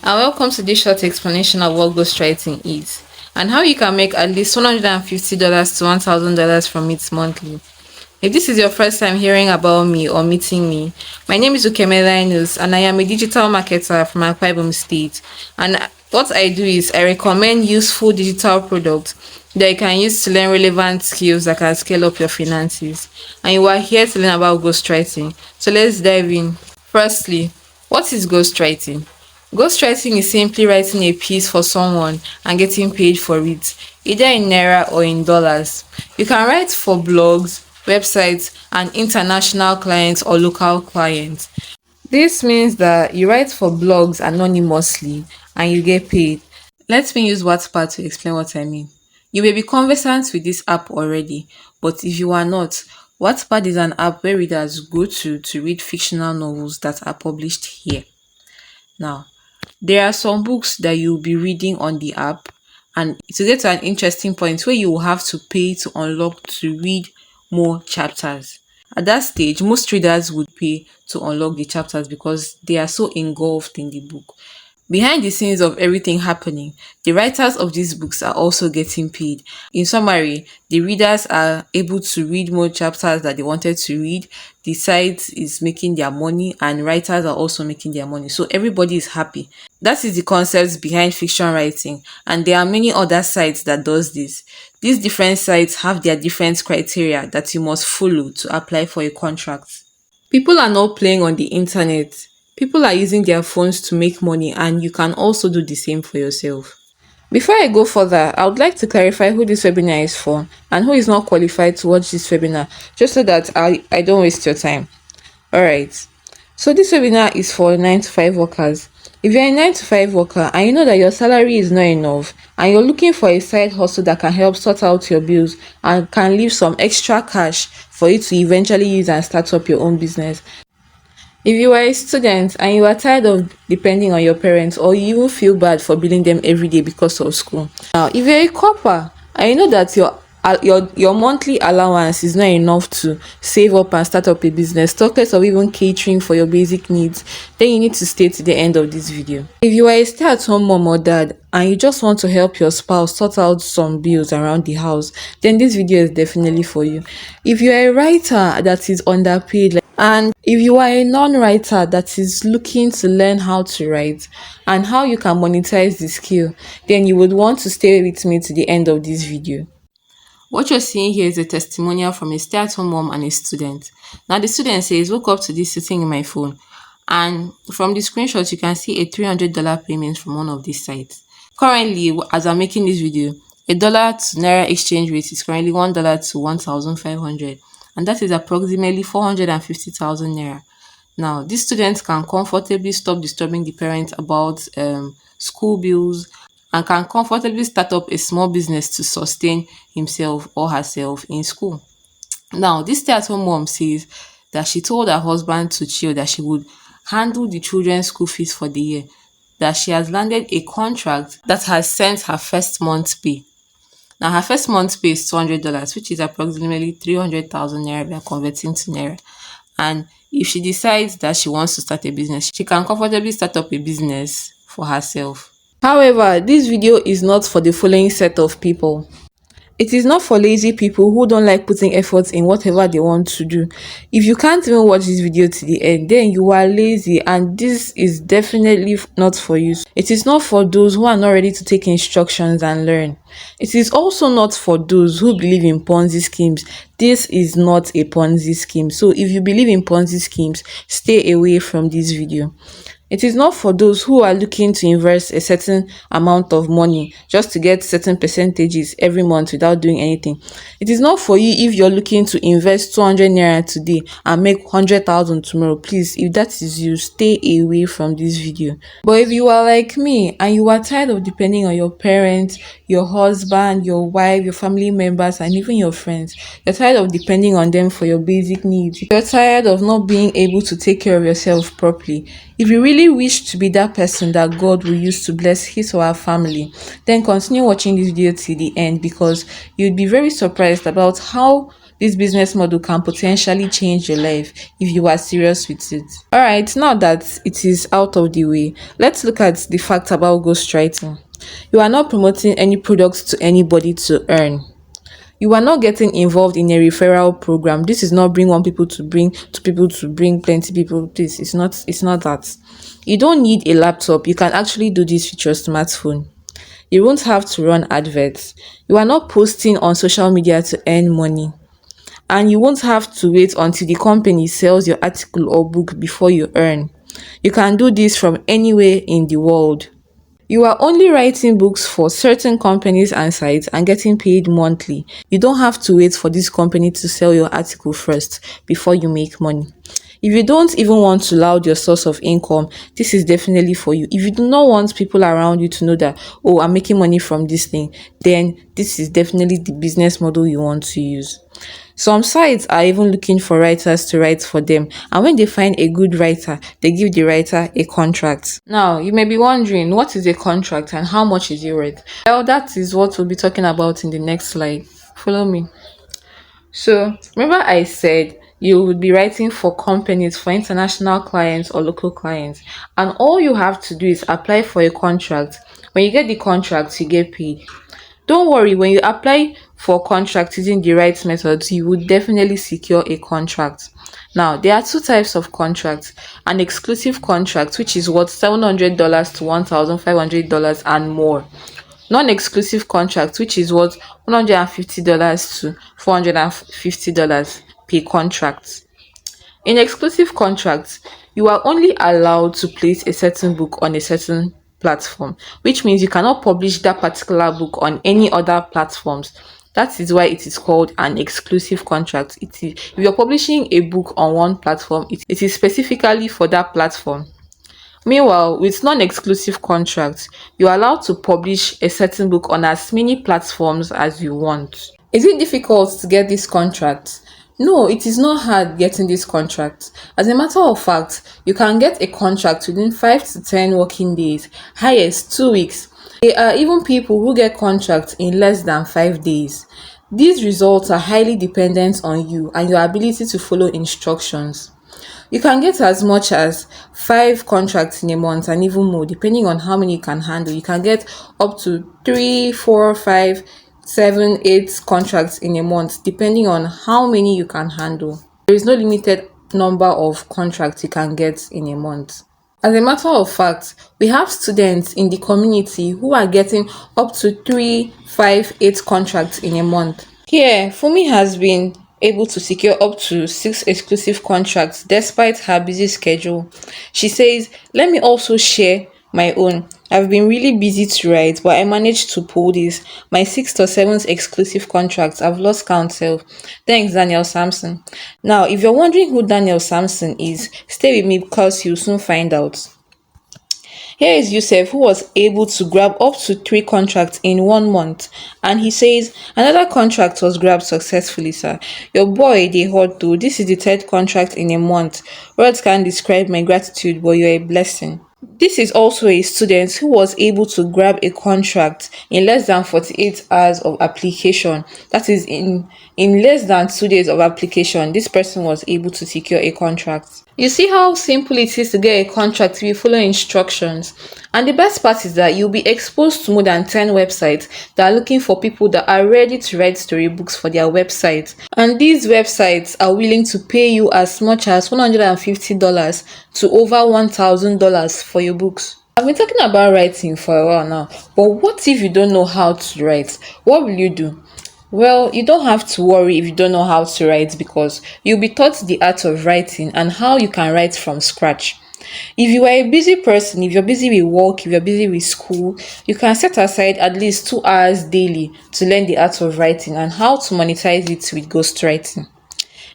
and welcome to this short explanation of what ghostwriting is and how you can make at least $150 to $1,000 from it monthly. If this is your first time hearing about me or meeting me, my name is Ukeme Linus and I am a digital marketer from Akwa Ibom State. And what I do is I recommend useful digital products that you can use to learn relevant skills that can scale up your finances. And you are here to learn about ghostwriting. So let's dive in. Firstly, what is ghostwriting? Ghostwriting is simply writing a piece for someone and getting paid for it, either in naira or in dollars. You can write for blogs, websites, and international clients or local clients. This means that you write for blogs anonymously and you get paid. Let me use Wattpad to explain what I mean. You may be conversant with this app already, but if you are not, Wattpad is an app where readers go to read fictional novels that are published here. Now, there are some books that you'll be reading on the app, and to get to an interesting point where you will have to pay to unlock to read more chapters. At that stage, most readers would pay to unlock the chapters because they are so engulfed in the book. Behind the scenes of everything happening, the writers of these books are also getting paid. In summary, the readers are able to read more chapters that they wanted to read. The site is making their money and writers are also making their money. So everybody is happy. That is the concept behind fiction writing, and there are many other sites that does this. These different sites have their different criteria that you must follow to apply for a contract. People are not playing on the internet. People are using their phones to make money, and you can also do the same for yourself. Before I go further, I would like to clarify who this webinar is for and who is not qualified to watch this webinar, just so that I don't waste your time. Alright, so this webinar is for 9 to 5 workers. If you're a 9 to 5 worker and you know that your salary is not enough and you're looking for a side hustle that can help sort out your bills and can leave some extra cash for you to eventually use and start up your own business. If you are a student and you are tired of depending on your parents, or you even feel bad for billing them every day because of school. Now, if you're a copper and you know that your monthly allowance is not enough to save up and start up a business, talk less of even catering for your basic needs, then you need to stay to the end of this video. If you are a stay-at-home mom or dad and you just want to help your spouse sort out some bills around the house, then this video is definitely for you. If you are a writer that is underpaid, and if you are a non-writer that is looking to learn how to write and how you can monetize the skill, then you would want to stay with me to the end of this video. What you're seeing here is a testimonial from a stay-at-home mom and a student. Now the student says, woke up to this sitting in my phone, and from the screenshot you can see a $300 payment from one of these sites. Currently, as I'm making this video, a dollar to naira exchange rate is currently $1 to 1,500. And that is approximately 450,000 naira. Now, these students can comfortably stop disturbing the parents about school bills and can comfortably start up a small business to sustain himself or herself in school. Now, this stay-at-home mom says that she told her husband to chill, that she would handle the children's school fees for the year, that she has landed a contract that has sent her first month's pay. Now, her first month's pay is $200, which is approximately 300,000 naira we are converting to naira. And if she decides that she wants to start a business, she can comfortably start up a business for herself. However, this video is not for the following set of people. It is not for lazy people who don't like putting efforts in whatever they want to do. If you can't even watch this video to the end, then you are lazy, and this is definitely not for you. It is not for those who are not ready to take instructions and learn. It is also not for those who believe in Ponzi schemes. This is not a Ponzi scheme. So if you believe in Ponzi schemes, stay away from this video. It is not for those who are looking to invest a certain amount of money just to get certain percentages every month without doing anything. It is not for you if you're looking to invest 200 naira today and make 100,000 tomorrow. Please, if that is you, stay away from this video. But if you are like me and you are tired of depending on your parents, your husband, your wife, your family members, and even your friends, you're tired of depending on them for your basic needs, you're tired of not being able to take care of yourself properly, if you really wish to be that person that God will use to bless his or her family, then continue watching this video till the end, because you'd be very surprised about how This business model can potentially change your life if you are serious with it. All right, now that it is out of the way, let's look at the fact about ghostwriting. You are not promoting any products to anybody to earn. You are not getting involved in a referral program. This is not bring one people to bring to people to bring plenty people. This it's not that. You don't need a laptop. You can actually do this with your smartphone. You won't have to run adverts. You are not posting on social media to earn money. And you won't have to wait until the company sells your article or book before you earn. You can do this from anywhere in the world. You are only writing books for certain companies and sites and getting paid monthly. You don't have to wait for this company to sell your article first before you make money. If you don't even want to loud your source of income, this is definitely for you. If you do not want people around you to know that, oh, I'm making money from this thing, then this is definitely the business model you want to use. Some sites are even looking for writers to write for them, and when they find a good writer, they give the writer a contract. Now, you may be wondering, what is a contract and how much is it worth? Well, that is what we'll be talking about in the next slide. Follow me. So, remember I said you would be writing for companies, for international clients or local clients, and all you have to do is apply for a contract. When you get the contract, you get paid. Don't worry, when you apply for contract using the right methods, you would definitely secure a contract. Now, there are two types of contracts. An exclusive contract, which is worth $700 to $1,500 and more. Non-exclusive contract, which is worth $150 to $450 per contract. In exclusive contracts, you are only allowed to place a certain book on a certain platform, which means you cannot publish that particular book on any other platforms. That is why it is called an exclusive contract. If you're publishing a book on one platform, it is specifically for that platform. Meanwhile, with non-exclusive contracts, you're allowed to publish a certain book on as many platforms as you want. Is it difficult to get this contract? No, it is not hard getting this contract. As a matter of fact, you can get a contract within 5 to 10 working days, highest 2 weeks. There are even people who get contracts in less than 5 days. These results are highly dependent on you and your ability to follow instructions. You can get as much as 5 contracts in a month and even more, depending on how many you can handle. You can get up to 3, 4, 5, 7, 8 contracts in a month, depending on how many you can handle. There is no limited number of contracts you can get in a month. As a matter of fact, we have students in the community who are getting up to 3, 5, 8 contracts in a month. Here, Fumi has been able to secure up to 6 exclusive contracts despite her busy schedule. She says, "Let me also share my own. I've been really busy to write, but I managed to pull this. My 6th or 7th exclusive contracts. I've lost count self. Thanks, Daniel Sampson." Now, if you're wondering who Daniel Sampson is, stay with me because you'll soon find out. Here is Yusuf, who was able to grab up to 3 contracts in 1 month. And he says, "Another contract was grabbed successfully, sir. Your boy, they hot though. This is the 3rd contract in a month. Words can't describe my gratitude, but you're a blessing." This is also a student who was able to grab a contract in less than 48 hours of application. That is in less than 2 days of application, this person was able to secure a contract. You see how simple it is to get a contract if you follow instructions. And the best part is that you'll be exposed to more than 10 websites that are looking for people that are ready to write storybooks for their website. And these websites are willing to pay you as much as $150 to over $1,000 for your books. I've been talking about writing for a while now, but what if you don't know how to write? What will you do? Well, you don't have to worry if you don't know how to write because you'll be taught the art of writing and how you can write from scratch. If you are a busy person, if you're busy with work, if you're busy with school, you can set aside at least 2 hours daily to learn the art of writing and how to monetize it with ghostwriting.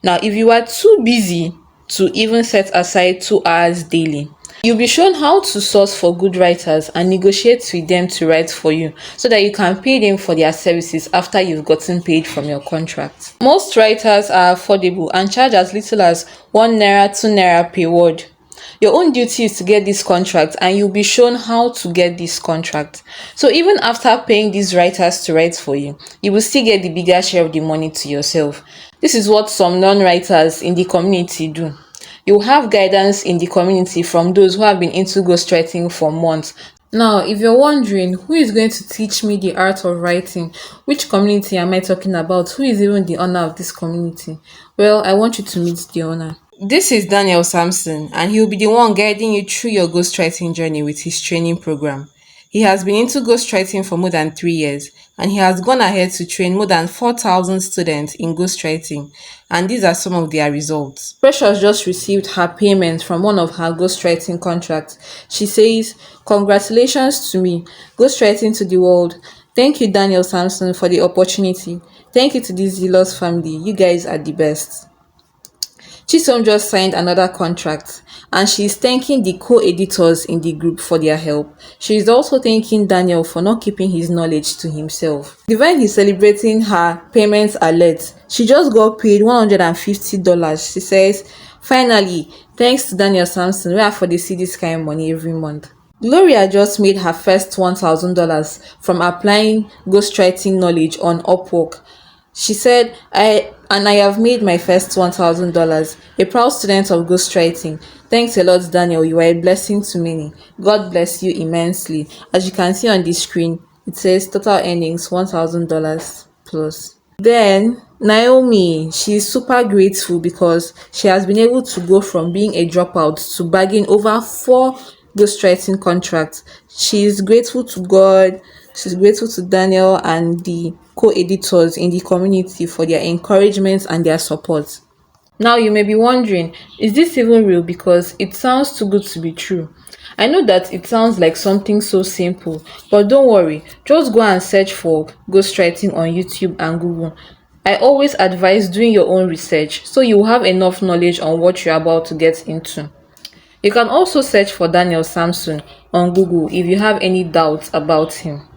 Now, if you are too busy to even set aside 2 hours daily, you'll be shown how to source for good writers and negotiate with them to write for you so that you can pay them for their services after you've gotten paid from your contract. Most writers are affordable and charge as little as 1 naira, 2 naira per word. Your own duty is to get this contract, and you'll be shown how to get this contract. So even after paying these writers to write for you will still get the bigger share of the money to yourself. This is what some non-writers in the community do. You have guidance in the community from those who have been into ghostwriting for months. Now, if you're wondering who is going to teach me the art of writing, which community am I talking about? Who is even the owner of this community? Well, I want you to meet the owner. This is Daniel Sampson, and he'll be the one guiding you through your ghostwriting journey with his training program. He has been into ghostwriting for more than 3 years, and he has gone ahead to train more than 4,000 students in ghostwriting, and these are some of their results. Precious just received her payment from one of her ghostwriting contracts. She says, "Congratulations to me, ghostwriting to the world. Thank you, Daniel Sampson, for the opportunity. Thank you to the Zealous family. You guys are the best." Chisom just signed another contract, and she is thanking the co-editors in the group for their help. She is also thanking Daniel for not keeping his knowledge to himself. Divine is celebrating her payment alert. She just got paid $150. She says, "Finally, thanks to Daniel Sampson, we are for the see this kind of money every month." Gloria just made her first $1,000 from applying ghostwriting knowledge on Upwork. She said, I have made my first $1,000. A proud student of ghostwriting. Thanks a lot, Daniel. You are a blessing to many. God bless you immensely." As you can see on the screen, it says total earnings $1,000 plus. Then Naomi, she is super grateful because she has been able to go from being a dropout to bagging over 4 ghostwriting contracts. She is grateful to God. She's grateful to Daniel and the co-editors in the community for their encouragement and their support. Now you may be wondering, is this even real? Because it sounds too good to be true. I know that it sounds like something so simple, but don't worry, just go and search for ghostwriting on YouTube and Google. I always advise doing your own research so you have enough knowledge on what you're about to get into. You can also search for Daniel Sampson on Google if you have any doubts about him.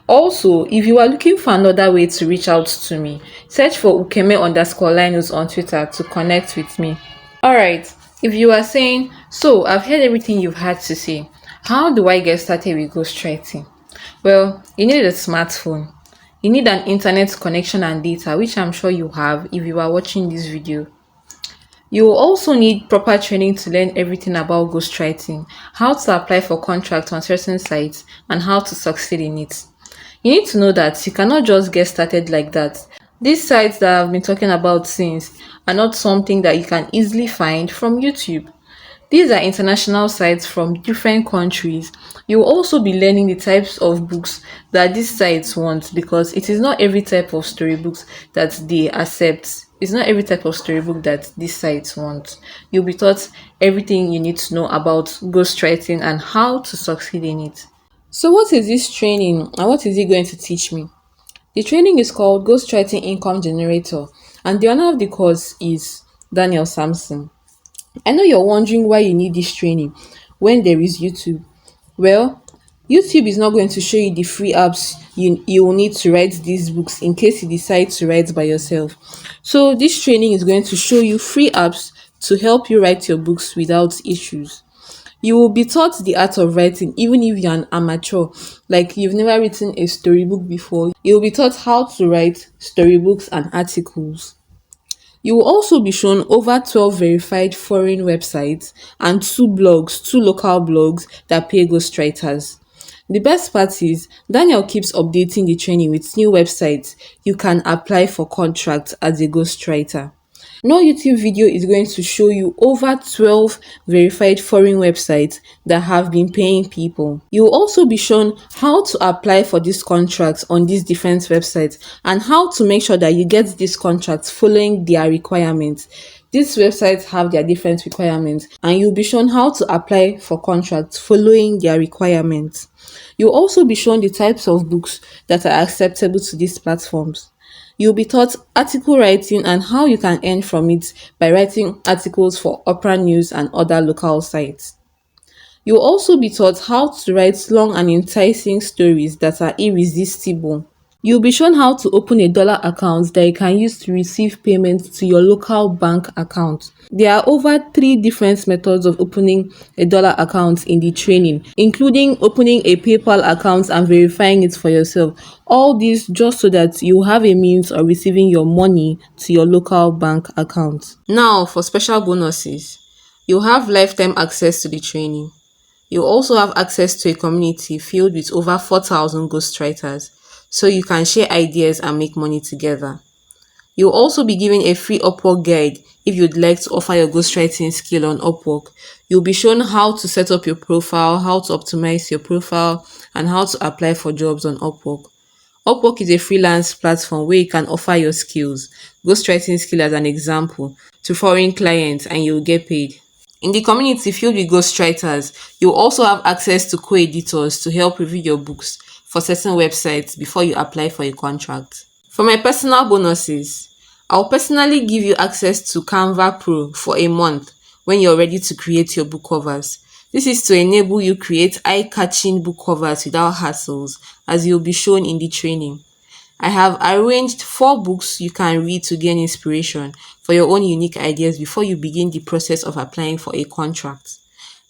Also, if you are looking for another way to reach out to me, search for Ukeme_Linus on Twitter to connect with me. Alright, if you are saying, "So, I've heard everything you've had to say. How do I get started with ghostwriting?" Well, you need a smartphone. You need an internet connection and data, which I'm sure you have if you are watching this video. You will also need proper training to learn everything about ghostwriting, how to apply for contracts on certain sites, and how to succeed in it. You need to know that you cannot just get started like that. These sites that I've been talking about since are not something that you can easily find from YouTube. These are international sites from different countries. You will also be learning the types of books that these sites want, because it is not every type of storybooks that they accept. It's not every type of storybook that these sites want. You'll be taught everything you need to know about ghostwriting and how to succeed in it. So what is this training and what is it going to teach me? The training is called Ghostwriting Income Generator, and the owner of the course is Daniel Sampson. I know you're wondering why you need this training when there is YouTube. Well, YouTube is not going to show you the free apps you will need to write these books in case you decide to write by yourself. So this training is going to show you free apps to help you write your books without issues. You will be taught the art of writing even if you're an amateur, like you've never written a storybook before. You'll be taught how to write storybooks and articles. You will also be shown over 12 verified foreign websites and two local blogs that pay ghostwriters. The best part is Daniel keeps updating the training with new websites you can apply for contracts as a ghostwriter. No YouTube video is going to show you over 12 verified foreign websites that have been paying people. You will also be shown how to apply for these contracts on these different websites and how to make sure that you get these contracts following their requirements. These websites have their different requirements, and you'll be shown how to apply for contracts following their requirements. You'll also be shown the types of books that are acceptable to these platforms. You'll be taught article writing and how you can earn from it by writing articles for Opera News and other local sites. You'll also be taught how to write long and enticing stories that are irresistible. You'll be shown how to open a dollar account that you can use to receive payments to your local bank account. There are over three different methods of opening a dollar account in the training, including opening a PayPal account and verifying it for yourself. All this just so that you have a means of receiving your money to your local bank account. Now, for special bonuses, you have lifetime access to the training. You also have access to a community filled with over 4,000 ghostwriters, so you can share ideas and make money together. You'll also be given a free Upwork guide if you'd like to offer your ghostwriting skill on Upwork. You'll be shown how to set up your profile, how to optimize your profile, and how to apply for jobs on Upwork. Upwork is a freelance platform where you can offer your skills, ghostwriting skill as an example, to foreign clients and you'll get paid. In the community filled with ghostwriters, you also have access to co-editors to help review your books for certain websites before you apply for a contract. For my personal bonuses, I'll personally give you access to Canva Pro for a month when you're ready to create your book covers. This is to enable you create eye-catching book covers without hassles, as you'll be shown in the training. I have arranged 4 books you can read to gain inspiration for your own unique ideas before you begin the process of applying for a contract.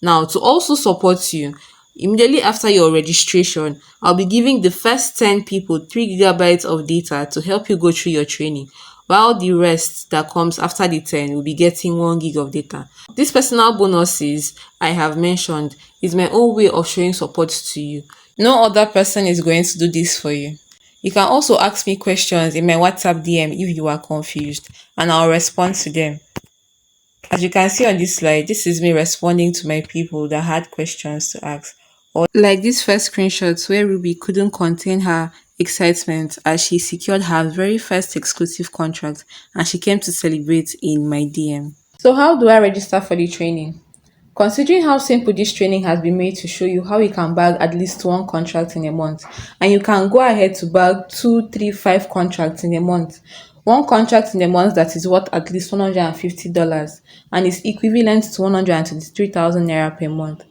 Now, to also support you, immediately after your registration, I'll be giving the first 10 people 3 gigabytes of data to help you go through your training, while the rest that comes after the 10 will be getting 1 gig of data. These personal bonuses I have mentioned is my own way of showing support to you. No other person is going to do this for you. You can also ask me questions in my WhatsApp DM if you are confused, and I'll respond to them. As you can see on this slide, this is me responding to my people that had questions to ask. Or like this first screenshot where Ruby couldn't contain her excitement as she secured her very first exclusive contract and she came to celebrate in my DM. So how do I register for the training? Considering how simple this training has been made to show you how you can bag at least 1 contract in a month, and you can go ahead to bag 2, 3, 5 contracts in a month. 1 contract in a month that is worth at least $150 and is equivalent to 123,000 naira per month.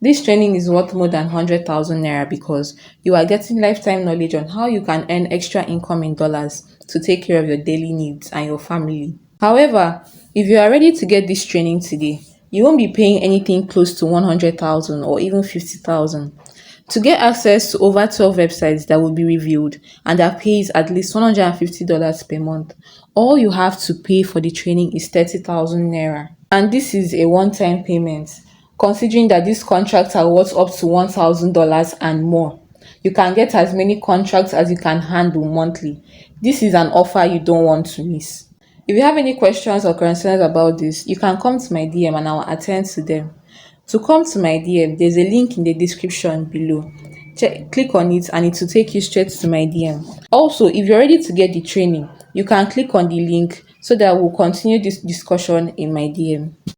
This training is worth more than 100,000 naira because you are getting lifetime knowledge on how you can earn extra income in dollars to take care of your daily needs and your family. However, if you are ready to get this training today, you won't be paying anything close to 100,000 or even 50,000. To get access to over 12 websites that will be reviewed and that pays at least $150 per month, all you have to pay for the training is 30,000 naira. And this is a one-time payment, considering that these contracts are worth up to $1,000 and more. You can get as many contracts as you can handle monthly. This is an offer you don't want to miss. If you have any questions or concerns about this, you can come to my DM and I'll attend to them. To come to my DM, there's a link in the description below. Click on it and it will take you straight to my DM. Also, if you're ready to get the training, you can click on the link so that we'll continue this discussion in my DM.